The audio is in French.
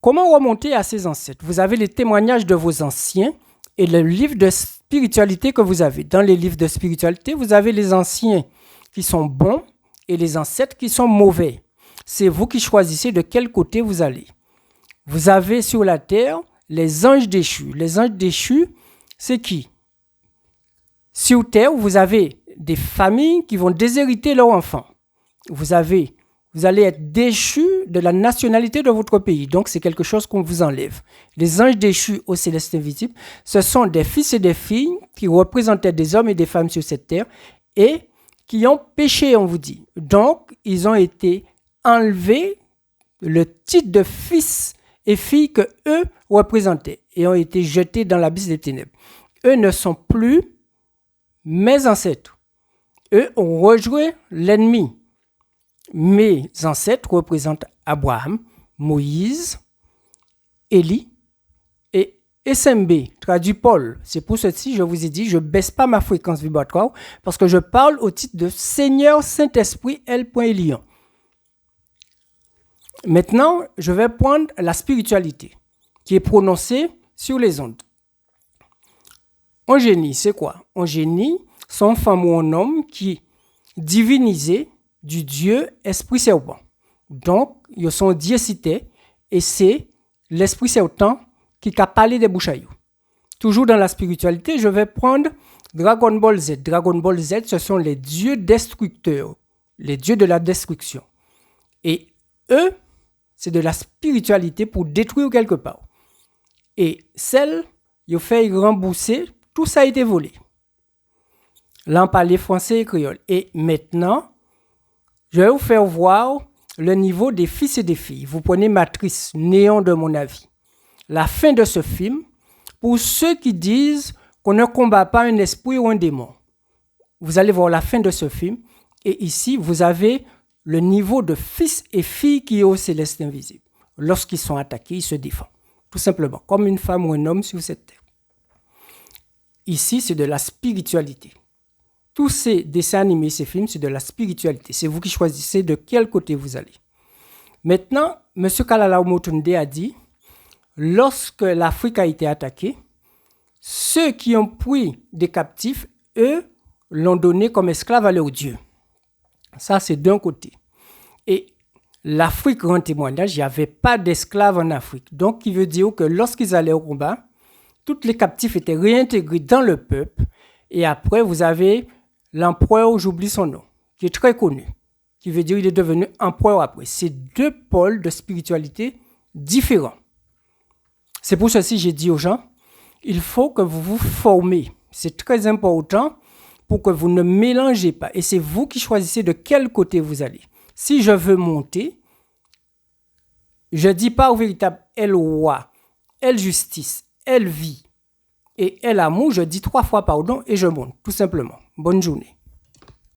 Comment remonter à ses ancêtres? Vous avez les témoignages de vos anciens et le livre de spiritualité que vous avez. Dans les livres de spiritualité, vous avez les anciens qui sont bons et les ancêtres qui sont mauvais. C'est vous qui choisissez de quel côté vous allez. Vous avez sur la terre les anges déchus. Les anges déchus, c'est qui? Sur terre, vous avez des familles qui vont déshériter leurs enfants. Vous allez être déchus de la nationalité de votre pays. Donc, c'est quelque chose qu'on vous enlève. Les anges déchus au céleste invisible, ce sont des fils et des filles qui représentaient des hommes et des femmes sur cette terre et qui ont péché, on vous dit. Donc, ils ont été enlevés le titre de fils et filles que eux représentaient et ont été jetés dans l'abysse des ténèbres. Eux ne sont plus mes ancêtres. Eux ont rejoint l'ennemi. Mes ancêtres représentent Abraham, Moïse, Élie et SMB, traduit Paul. C'est pour ceci que je vous ai dit, je ne baisse pas ma fréquence vibratoire parce que je parle au titre de Seigneur Saint-Esprit L.Elion. Maintenant, je vais prendre la spiritualité qui est prononcée sur les ondes. Un génie, c'est quoi? Un génie, c'est une femme ou un homme qui est divinisé du Dieu Esprit Serpent. Donc, ils sont diécités et c'est l'Esprit Serpent qui a parlé des bouchailloux. Toujours dans la spiritualité, je vais prendre Dragon Ball Z. Dragon Ball Z, ce sont les dieux destructeurs, les dieux de la destruction. Et eux, c'est de la spiritualité pour détruire quelque part. Et celle, ils fait rembourser, tout ça a été volé. Là, on parlait français et créole. Et maintenant, je vais vous faire voir le niveau des fils et des filles. Vous prenez Matrice, néant de mon avis. La fin de ce film, pour ceux qui disent qu'on ne combat pas un esprit ou un démon, vous allez voir la fin de ce film. Et ici, vous avez le niveau de fils et filles qui est au céleste invisible. Lorsqu'ils sont attaqués, ils se défendent. Tout simplement, comme une femme ou un homme sur cette terre. Ici, c'est de la spiritualité. Tous ces dessins animés, ces films, c'est de la spiritualité. C'est vous qui choisissez de quel côté vous allez. Maintenant, M. Kalala Omotunde a dit, lorsque l'Afrique a été attaquée, ceux qui ont pris des captifs, eux, l'ont donné comme esclaves à leurs dieux. Ça, c'est d'un côté. Et l'Afrique rend témoignage, il n'y avait pas d'esclaves en Afrique. Donc, il veut dire que lorsqu'ils allaient au combat, tous les captifs étaient réintégrés dans le peuple. Et après, vous avez l'empereur, j'oublie son nom, qui est très connu, qui veut dire qu'il est devenu empereur après. C'est deux pôles de spiritualité différents. C'est pour ceci que j'ai dit aux gens, il faut que vous vous formez. C'est très important pour que vous ne mélangez pas. Et c'est vous qui choisissez de quel côté vous allez. Si je veux monter, je dis pas au véritable elle roi, elle justice, elle vie et elle amour, je dis 3 fois pardon et je monte, tout simplement. Bonne journée.